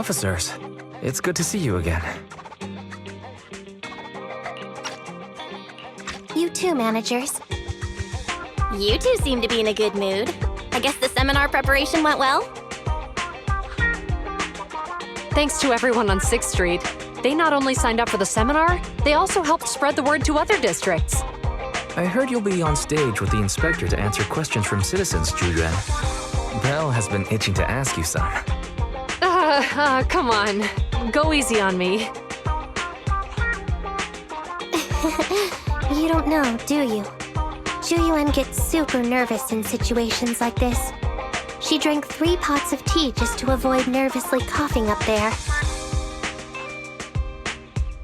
officers. It's good to see you again. You too, managers. You two seem to be in a good mood. I guess the seminar preparation went well? Thanks to everyone on 6th Street. They not only signed up for the seminar, they also helped spread the word to other districts. I heard you'll be on stage with the inspector to answer questions from citizens, Zhu-Yuan. Belle has been itching to ask you some. Come on. Go easy on me. You don't know, do you? Zhu-Yuan gets super nervous in situations like this. She drank 3 pots of tea just to avoid nervously coughing up there.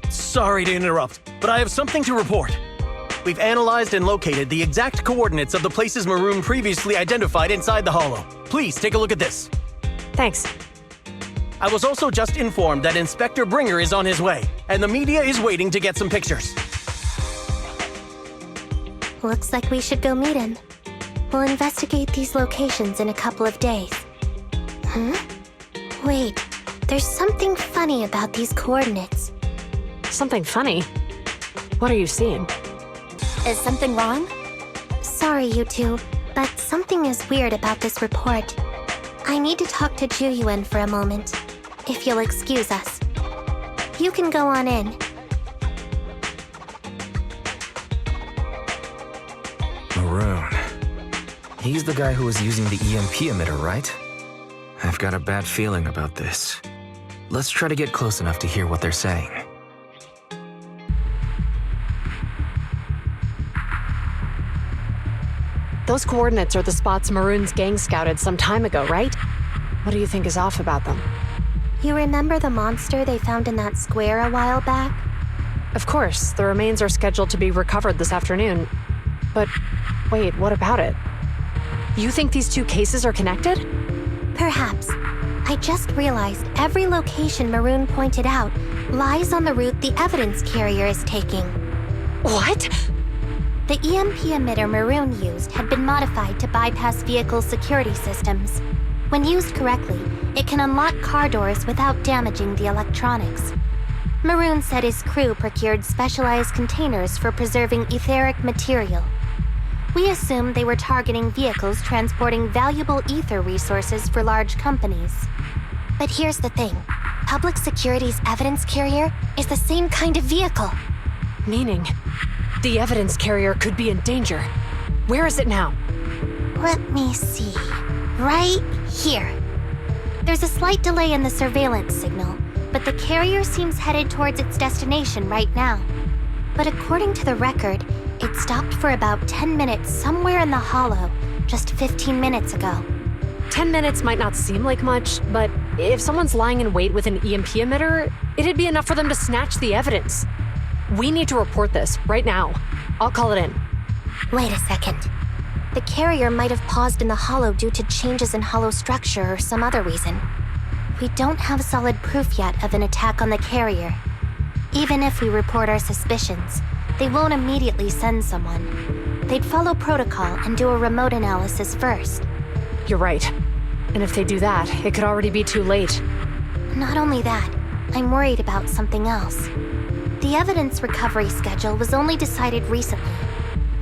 Sorry to interrupt, but I have something to report. We've analyzed and located the exact coordinates of the places Maroon previously identified inside the hollow. Please take a look at this. Thanks. I was also just informed that Inspector Bringer is on his way, and the media is waiting to get some pictures. Looks like we should go meet him. We'll investigate these locations in a couple of days. Wait, there's something funny about these coordinates. Something funny? What are you seeing? Is something wrong? Sorry, you two, but something is weird about this report. I need to talk to Zhu-Yuan for a moment, if you'll excuse us. You can go on in. Maroon. He's the guy who was using the EMP emitter, right? I've got a bad feeling about this. Let's try to get close enough to hear what they're saying. Those coordinates are the spots Maroon's gang scouted some time ago, right? What do you think is off about them? You remember the monster they found in that square a while back? Of course, the remains are scheduled to be recovered this afternoon. But wait, what about it? You think these 2 cases are connected? Perhaps. I just realized every location Maroon pointed out lies on the route the evidence carrier is taking. What? The EMP emitter Maroon used had been modified to bypass vehicle security systems. When used correctly, it can unlock car doors without damaging the electronics. Maroon said his crew procured specialized containers for preserving etheric material. We assumed they were targeting vehicles transporting valuable ether resources for large companies. But here's the thing. Public Security's evidence carrier is the same kind of vehicle. Meaning, the evidence carrier could be in danger. Where is it now? Let me see. Right here. There's a slight delay in the surveillance signal, but the carrier seems headed towards its destination right now. But according to the record, it stopped for about 10 minutes somewhere in the hollow, just 15 minutes ago. 10 minutes might not seem like much, but if someone's lying in wait with an EMP emitter, it'd be enough for them to snatch the evidence. We need to report this right now. I'll call it in. Wait a second. The carrier might have paused in the hollow due to changes in hollow structure or some other reason. We don't have solid proof yet of an attack on the carrier. Even if we report our suspicions, they won't immediately send someone. They'd follow protocol and do a remote analysis first. You're right. And if they do that, it could already be too late. Not only that, I'm worried about something else. The evidence recovery schedule was only decided recently,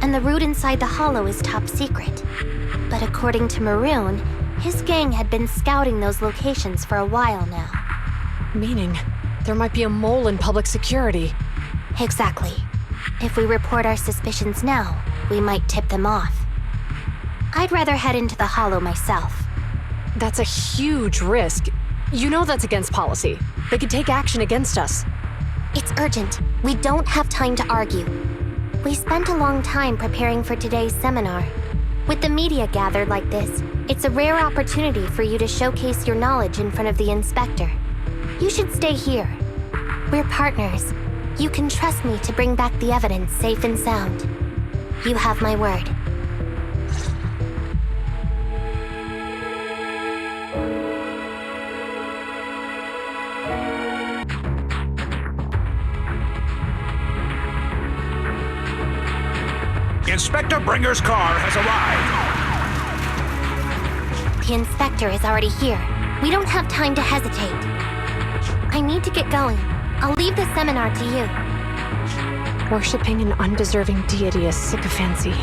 and the route inside the hollow is top secret. But according to Maroon, his gang had been scouting those locations for a while now. Meaning, there might be a mole in public security. Exactly. If we report our suspicions now, we might tip them off. I'd rather head into the hollow myself. That's a huge risk. You know that's against policy. They could take action against us. It's urgent. We don't have time to argue. We spent a long time preparing for today's seminar. With the media gathered like this, it's a rare opportunity for you to showcase your knowledge in front of the inspector. You should stay here. We're partners. You can trust me to bring back the evidence safe and sound. You have my word. Inspector Bringer's car has arrived. The inspector is already here. We don't have time to hesitate. I need to get going. I'll leave the seminar to you. Worshipping an undeserving deity is sycophancy.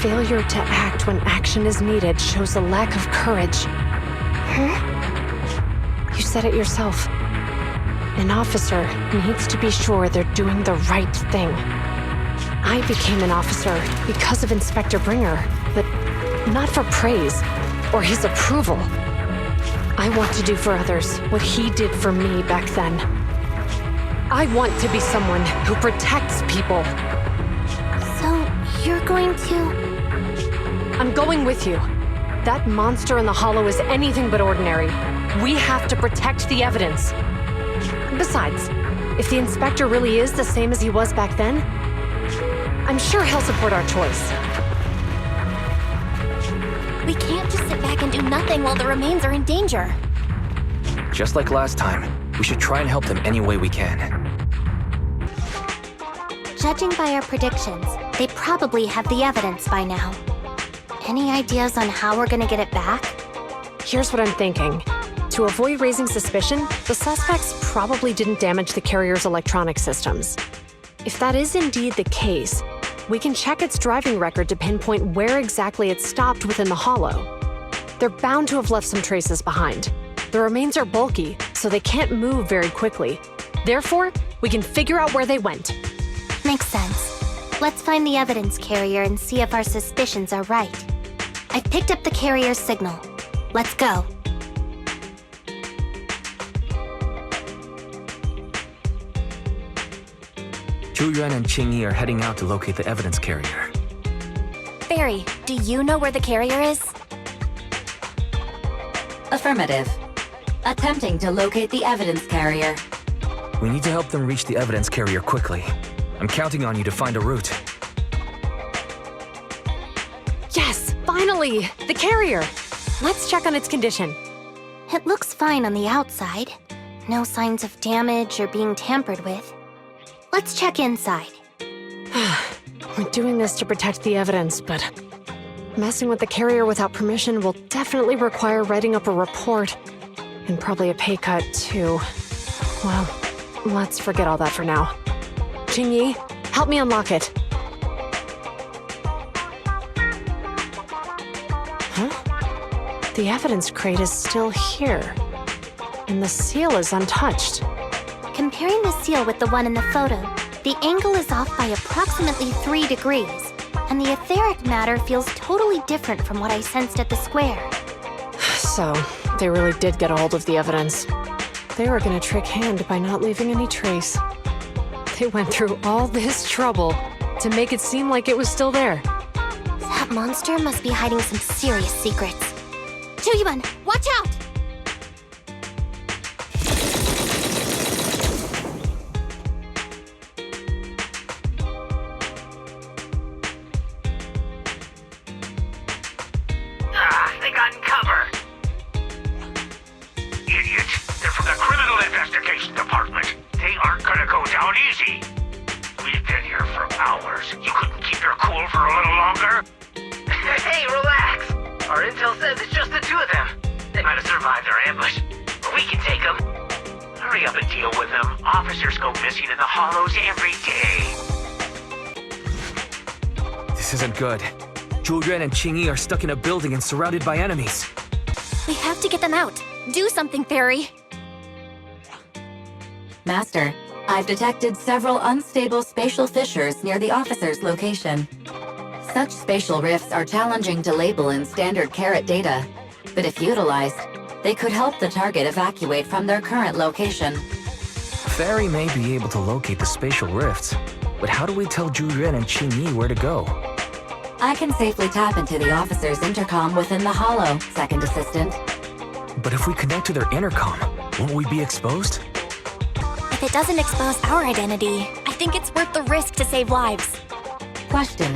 Failure to act when action is needed shows a lack of courage. Huh? You said it yourself. An officer needs to be sure they're doing the right thing. I became an officer because of Inspector Bringer, but not for praise or his approval. I want to do for others what he did for me back then. I want to be someone who protects people. So, you're going to... I'm going with you. That monster in the hollow is anything but ordinary. We have to protect the evidence. Besides, if the inspector really is the same as he was back then, I'm sure he'll support our choice. We can't just sit back and do nothing while the remains are in danger. Just like last time, we should try and help them any way we can. Judging by our predictions, they probably have the evidence by now. Any ideas on how we're gonna get it back? Here's what I'm thinking. To avoid raising suspicion, the suspects probably didn't damage the carrier's electronic systems. If that is indeed the case, we can check its driving record to pinpoint where exactly it stopped within the hollow. They're bound to have left some traces behind. The remains are bulky, so they can't move very quickly. Therefore, we can figure out where they went. Makes sense. Let's find the evidence carrier and see if our suspicions are right. I've picked up the carrier's signal. Let's go. Zhu Yuan and Qing Yi are heading out to locate the evidence carrier. Fairy, do you know where the carrier is? Affirmative. Attempting to locate the evidence carrier. We need to help them reach the evidence carrier quickly. I'm counting on you to find a route. Yes, finally! The carrier! Let's check on its condition. It looks fine on the outside. No signs of damage or being tampered with. Let's check inside. We're doing this to protect the evidence, but messing with the carrier without permission will definitely require writing up a report. And probably a pay cut, too. Well, let's forget all that for now. Qing Yi, help me unlock it. Huh? The evidence crate is still here. And the seal is untouched. Comparing the seal with the one in the photo, the angle is off by approximately 3 degrees, and the etheric matter feels totally different from what I sensed at the square. So, they really did get a hold of the evidence. They were gonna trick Hand by not leaving any trace. They went through all this trouble to make it seem like it was still there. That monster must be hiding some serious secrets. Chuyuan, watch out! They got in cover. Idiots. They're from the Criminal Investigation Department. They aren't gonna go down easy. We've been here for hours. You couldn't keep your cool for a little longer? Hey, relax. Our intel says it's just the two of them. They might have survived our ambush, but we can take them. Hurry up and deal with them. Officers go missing in the hollows every day. This isn't good. Zhu Yuan and Qing Yi are stuck in a building and surrounded by enemies. We have to get them out. Do something, Fairy. Master, I've detected several unstable spatial fissures near the officer's location. Such spatial rifts are challenging to label in standard carat data, but if utilized, they could help the target evacuate from their current location. Fairy may be able to locate the spatial rifts, but how do we tell Zhu Yuan and Qing Yi where to go? I can safely tap into the officer's intercom within the hollow, Second Assistant. But if we connect to their intercom, won't we be exposed? If it doesn't expose our identity, I think it's worth the risk to save lives. Question.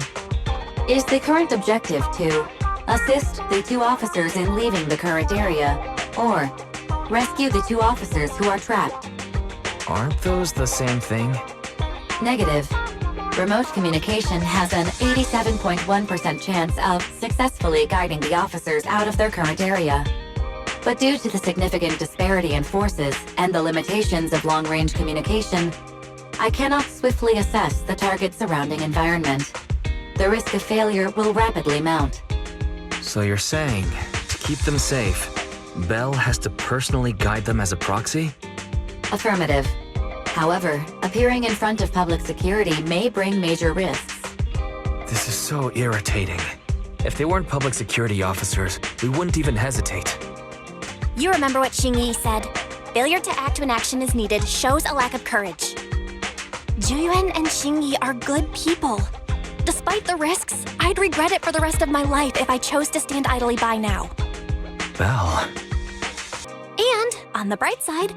Is the current objective to assist the two officers in leaving the current area, or rescue the two officers who are trapped? Aren't those the same thing? Negative. Remote communication has an 87.1% chance of successfully guiding the officers out of their current area. But due to the significant disparity in forces and the limitations of long-range communication, I cannot swiftly assess the target's surrounding environment. The risk of failure will rapidly mount. So you're saying, to keep them safe, Bell has to personally guide them as a proxy? Affirmative. However, appearing in front of public security may bring major risks. This is so irritating. If they weren't public security officers, we wouldn't even hesitate. You remember what Xingyi said? Failure to act when action is needed shows a lack of courage. Juyuan and Xingyi are good people. Despite the risks, I'd regret it for the rest of my life if I chose to stand idly by now. Bell. And, on the bright side,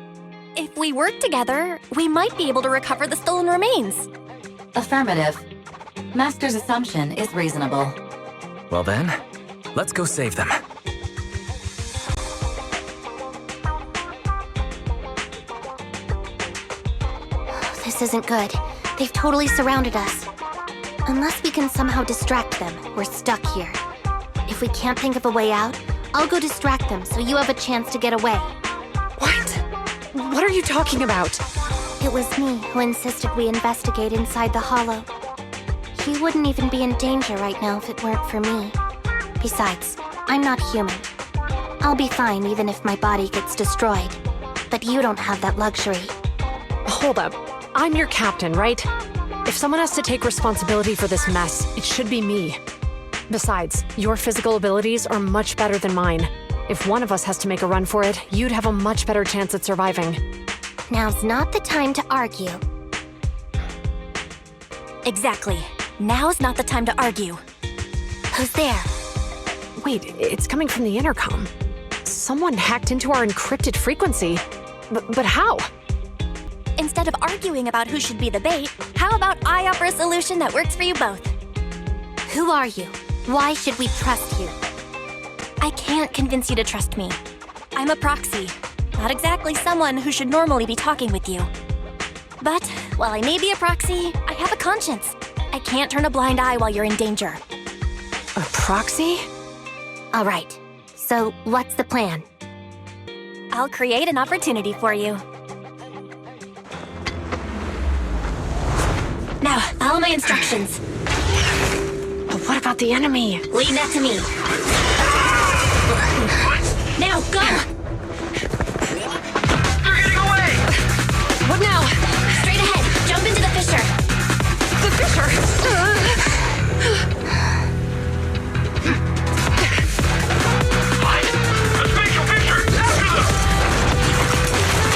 if we work together, we might be able to recover the stolen remains. Affirmative. Master's assumption is reasonable. Well then, let's go save them. This isn't good. They've totally surrounded us. Unless we can somehow distract them, we're stuck here. If we can't think of a way out, I'll go distract them so you have a chance to get away. What? What are you talking about? It was me who insisted we investigate inside the hollow. He wouldn't even be in danger right now if it weren't for me. Besides, I'm not human. I'll be fine even if my body gets destroyed. But you don't have that luxury. Hold up. I'm your captain, right? If someone has to take responsibility for this mess, it should be me. Besides, your physical abilities are much better than mine. If one of us has to make a run for it, you'd have a much better chance at surviving. Now's not the time to argue. Exactly. Now's not the time to argue. Who's there? Wait, it's coming from the intercom. Someone hacked into our encrypted frequency. But how? Instead of arguing about who should be the bait, how about I offer a solution that works for you both? Who are you? Why should we trust you? I can't convince you to trust me. I'm a proxy, not exactly someone who should normally be talking with you. But while I may be a proxy, I have a conscience. I can't turn a blind eye while you're in danger. A proxy? All right, so what's the plan? I'll create an opportunity for you. Now, follow my instructions. But what about the enemy? Leave that to me. Now, go! They're getting away! What now? Straight ahead, jump into the fissure. The fissure! What? A spatial fissure! After them!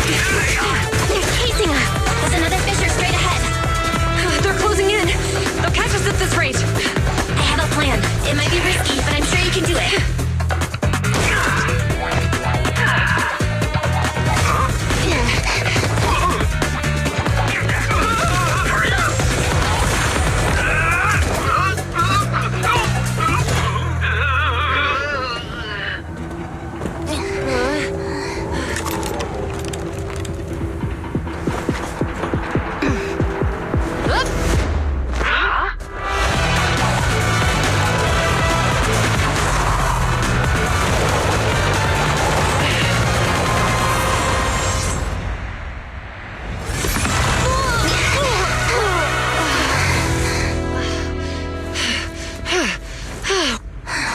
There they are! They're chasing us. There's another fissure straight ahead. They're closing in. They'll catch us at this rate. I have a plan. It might be risky, but I'm sure you can do it. Hurry up!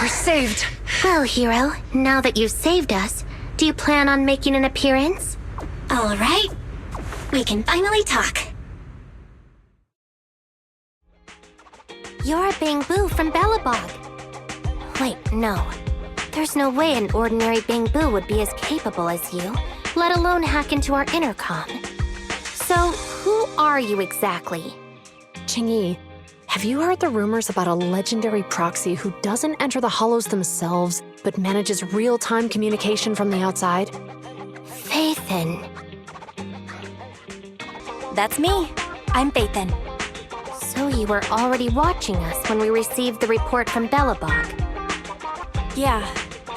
We're saved. Well, hero, now that you've saved us, do you plan on making an appearance? All right. We can finally talk. You're a Bangbu from Bellabog. Wait, no. There's no way an ordinary Bangbu would be as capable as you, let alone hack into our intercom. So, who are you exactly? Qingyi, have you heard the rumors about a legendary proxy who doesn't enter the hollows themselves, but manages real-time communication from the outside? Phaethon. That's me. I'm Phaethon. So you were already watching us when we received the report from Bellabog. Yeah,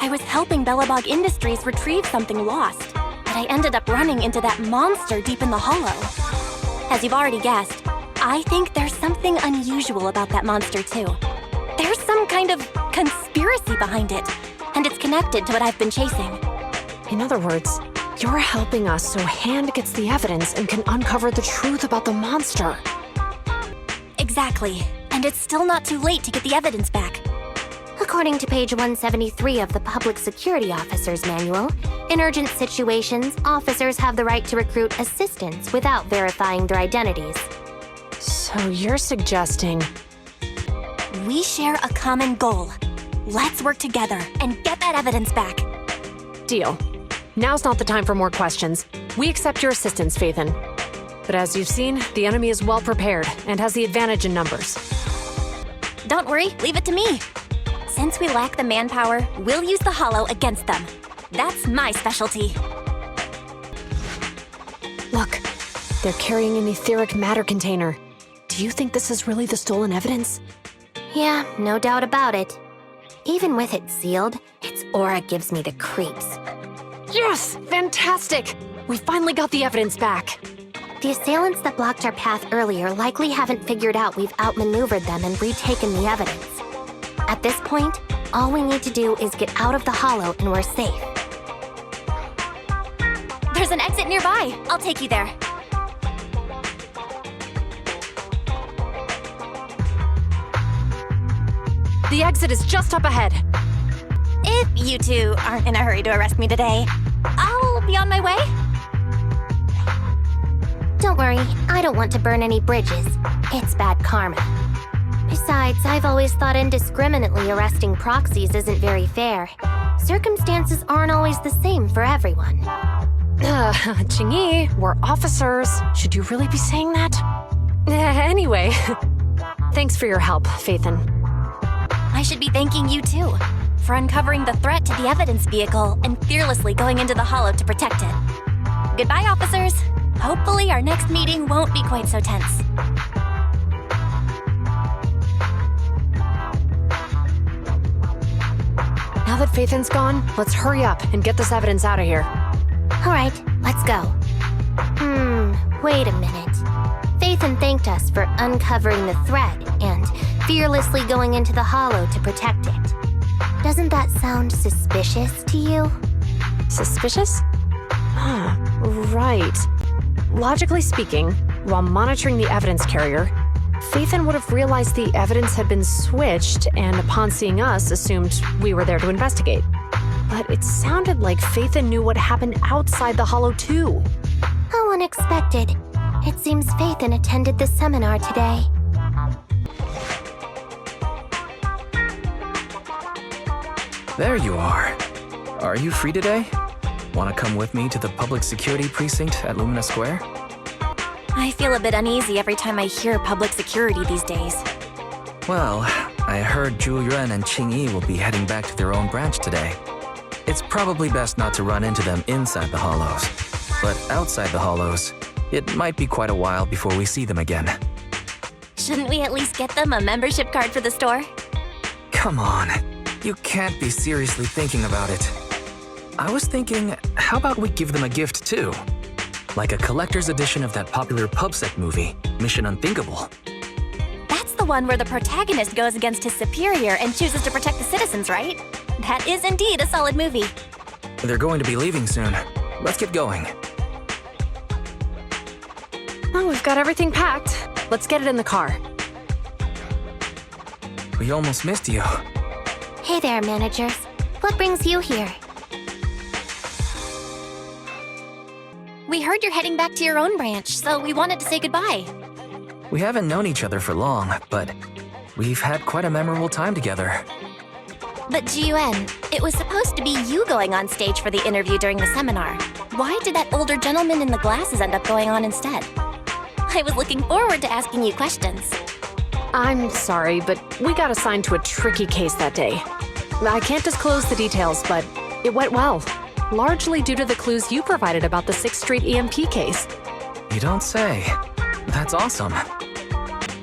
I was helping Bellabog Industries retrieve something lost, but I ended up running into that monster deep in the hollow. As you've already guessed, I think there's something unusual about that monster too. There's some kind of conspiracy behind it, and it's connected to what I've been chasing. In other words, you're helping us so Hand gets the evidence and can uncover the truth about the monster. Exactly. And it's still not too late to get the evidence back. According to page 173 of the Public Security Officer's Manual, in urgent situations, officers have the right to recruit assistants without verifying their identities. So you're suggesting... We share a common goal. Let's work together and get that evidence back. Deal. Now's not the time for more questions. We accept your assistance, Phaethon. But as you've seen, the enemy is well prepared and has the advantage in numbers. Don't worry, leave it to me. Since we lack the manpower, we'll use the Hollow against them. That's my specialty. Look, they're carrying an etheric matter container. Do you think this is really the stolen evidence? Yeah, no doubt about it. Even with it sealed, its aura gives me the creeps. Yes! Fantastic! We finally got the evidence back. The assailants that blocked our path earlier likely haven't figured out we've outmaneuvered them and retaken the evidence. At this point, all we need to do is get out of the Hollow and we're safe. There's an exit nearby. I'll take you there. The exit is just up ahead. If you two aren't in a hurry to arrest me today, I'll be on my way. Don't worry, I don't want to burn any bridges. It's bad karma. Besides, I've always thought indiscriminately arresting proxies isn't very fair. Circumstances aren't always the same for everyone. Qingyi, we're officers. Should you really be saying that? Anyway, thanks for your help, Phaethon. I should be thanking you too, for uncovering the threat to the evidence vehicle and fearlessly going into the Hollow to protect it. Goodbye, officers. Hopefully our next meeting won't be quite so tense. Now that Phaethon's gone, let's hurry up and get this evidence out of here. All right, let's go. Wait a minute. Phaethon thanked us for uncovering the threat and fearlessly going into the Hollow to protect it. Doesn't that sound suspicious to you? Suspicious? Right. Logically speaking, while monitoring the evidence carrier, Phaethon would have realized the evidence had been switched and upon seeing us assumed we were there to investigate. But it sounded like Phaethon knew what happened outside the Hollow too. How unexpected. It seems Phaethon attended the seminar today. There you are. Are you free today? Want to come with me to the public security precinct at Lumina Square? I feel a bit uneasy every time I hear public security these days. Well, I heard Zhu Yuan and Qingyi will be heading back to their own branch today. It's probably best not to run into them inside the Hollows. But outside the Hollows, it might be quite a while before we see them again. Shouldn't we at least get them a membership card for the store? Come on. You can't be seriously thinking about it. I was thinking, how about we give them a gift too? Like a collector's edition of that popular PubSec movie, Mission Unthinkable. That's the one where the protagonist goes against his superior and chooses to protect the citizens, right? That is indeed a solid movie. They're going to be leaving soon. Let's get going. Well, we've got everything packed. Let's get it in the car. We almost missed you. Hey there, managers. What brings you here? We heard you're heading back to your own branch, so we wanted to say goodbye. We haven't known each other for long, but we've had quite a memorable time together. But Ji-Yuan, it was supposed to be you going on stage for the interview during the seminar. Why did that older gentleman in the glasses end up going on instead? I was looking forward to asking you questions. I'm sorry, but we got assigned to a tricky case that day. I can't disclose the details, but it went well. Largely due to the clues you provided about the 6th Street EMP case. You don't say. That's awesome.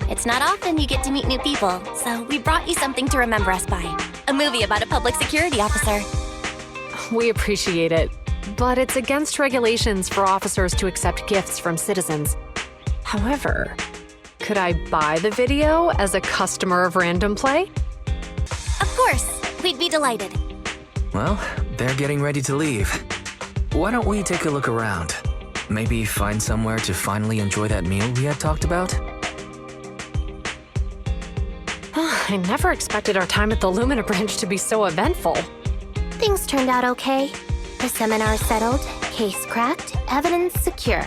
It's not often you get to meet new people, so we brought you something to remember us by. A movie about a public security officer. We appreciate it, but it's against regulations for officers to accept gifts from citizens. However, could I buy the video as a customer of Random Play? Of course, we'd be delighted. Well, they're getting ready to leave. Why don't we take a look around? Maybe find somewhere to finally enjoy that meal we had talked about? I never expected our time at the Lumina Branch to be so eventful. Things turned out okay. The seminar settled, case cracked, evidence secure.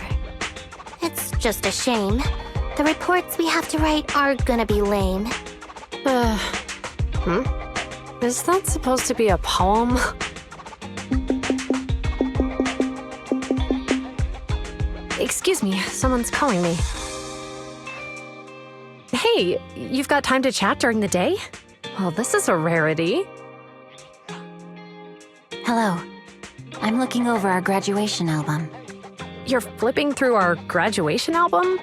It's just a shame. The reports we have to write are gonna be lame. Is that supposed to be a poem? Excuse me, someone's calling me. Hey, you've got time to chat during the day? Well, this is a rarity. Hello. I'm looking over our graduation album. You're flipping through our graduation album?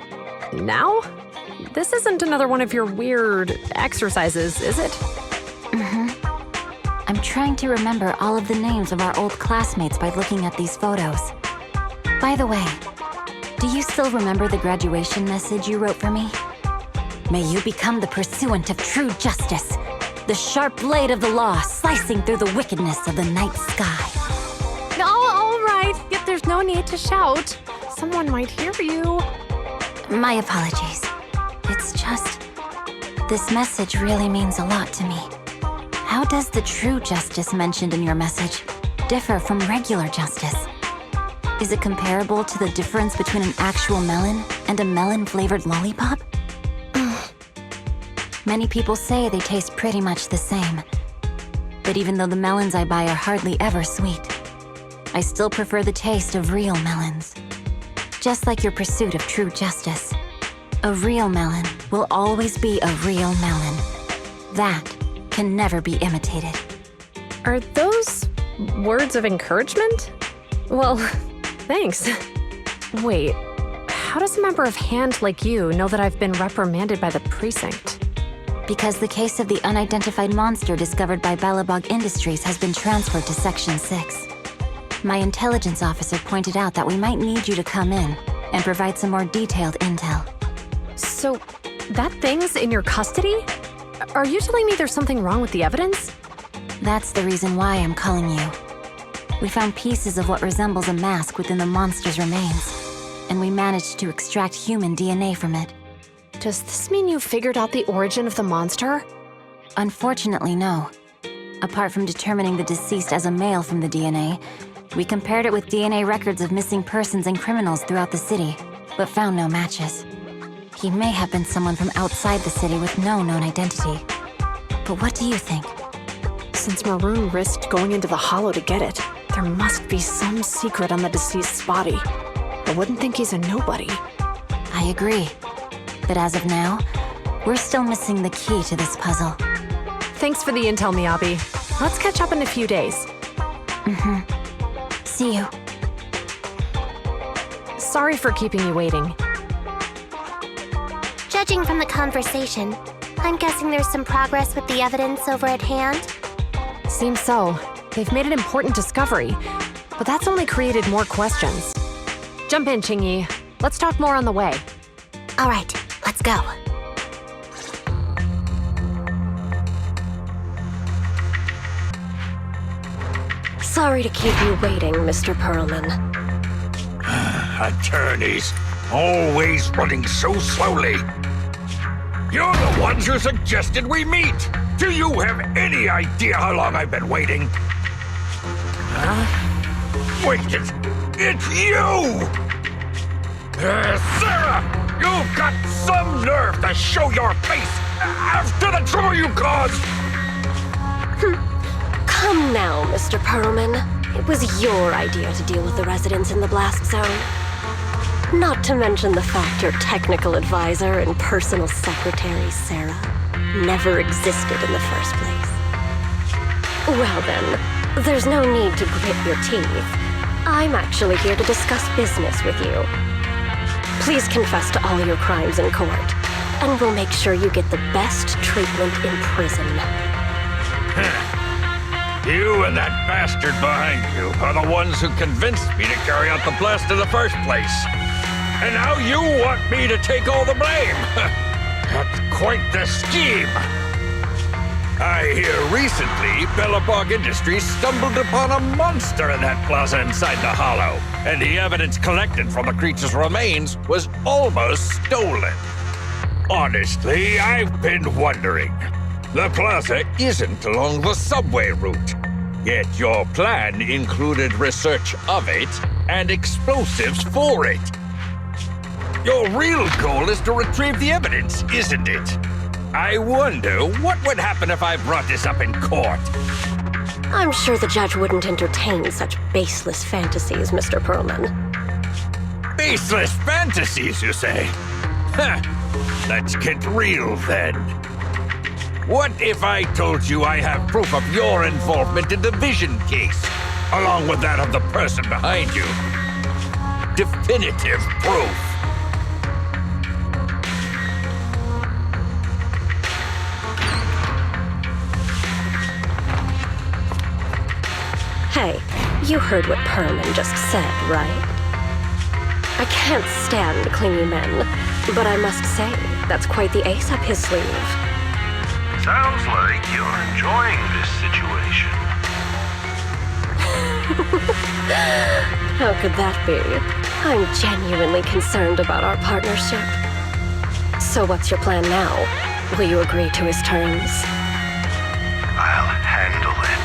Now? This isn't another one of your weird exercises, is it? I'm trying to remember all of the names of our old classmates by looking at these photos. By the way, do you still remember the graduation message you wrote for me? May you become the pursuant of true justice, the sharp blade of the law slicing through the wickedness of the night sky. No, all right. Yet there's no need to shout. Someone might hear you. My apologies. It's just, this message really means a lot to me. How does the true justice mentioned in your message differ from regular justice? Is it comparable to the difference between an actual melon and a melon-flavored lollipop? Many people say they taste pretty much the same. But even though the melons I buy are hardly ever sweet, I still prefer the taste of real melons. Just like your pursuit of true justice, a real melon will always be a real melon. That can never be imitated. Are those words of encouragement? Well, thanks. Wait, how does a member of HAND like you know that I've been reprimanded by the precinct? Because the case of the unidentified monster discovered by Balabog Industries has been transferred to Section 6. My intelligence officer pointed out that we might need you to come in and provide some more detailed intel. So, that thing's in your custody? Are you telling me there's something wrong with the evidence? That's the reason why I'm calling you. We found pieces of what resembles a mask within the monster's remains, and we managed to extract human DNA from it. Does this mean you figured out the origin of the monster? Unfortunately, no. Apart from determining the deceased as a male from the DNA, we compared it with DNA records of missing persons and criminals throughout the city, but found no matches. He may have been someone from outside the city with no known identity. But what do you think? Since Maroon risked going into the Hollow to get it, there must be some secret on the deceased's body. I wouldn't think he's a nobody. I agree. But as of now, we're still missing the key to this puzzle. Thanks for the intel, Miyabi. Let's catch up in a few days. See you. Sorry for keeping you waiting. Judging from the conversation, I'm guessing there's some progress with the evidence over at HAND? Seems so. They've made an important discovery, but that's only created more questions. Jump in, Qingyi. Let's talk more on the way. All right, let's go. Sorry to keep you waiting, Mr. Perlman. Attorneys, always running so slowly. You're the ones who suggested we meet. Do you have any idea how long I've been waiting? Wait, it's you! Sarah! You've got some nerve to show your face after the trouble you caused! Come now, Mr. Perlman. It was your idea to deal with the residents in the blast zone. Not to mention the fact your technical advisor and personal secretary, Sarah, never existed in the first place. Well then, there's no need to grit your teeth. I'm actually here to discuss business with you. Please confess to all your crimes in court, and we'll make sure you get the best treatment in prison. You and that bastard behind you are the ones who convinced me to carry out the blast in the first place. And now you want me to take all the blame. That's quite the scheme. I hear recently Bellabog Industries stumbled upon a monster in that plaza inside the hollow, and the evidence collected from the creature's remains was almost stolen. Honestly, I've been wondering. The plaza isn't along the subway route, yet your plan included research of it and explosives for it. Your real goal is to retrieve the evidence, isn't it? I wonder what would happen if I brought this up in court. I'm sure the judge wouldn't entertain such baseless fantasies, Mr. Perlman. Baseless fantasies, you say? Huh. Let's get real then. What if I told you I have proof of your involvement in the Vision case, along with that of the person behind you? Definitive proof. Hey, you heard what Perlman just said, right? I can't stand clingy men, but I must say, that's quite the ace up his sleeve. Sounds like you're enjoying this situation. How could that be? I'm genuinely concerned about our partnership. So what's your plan now? Will you agree to his terms? I'll handle it.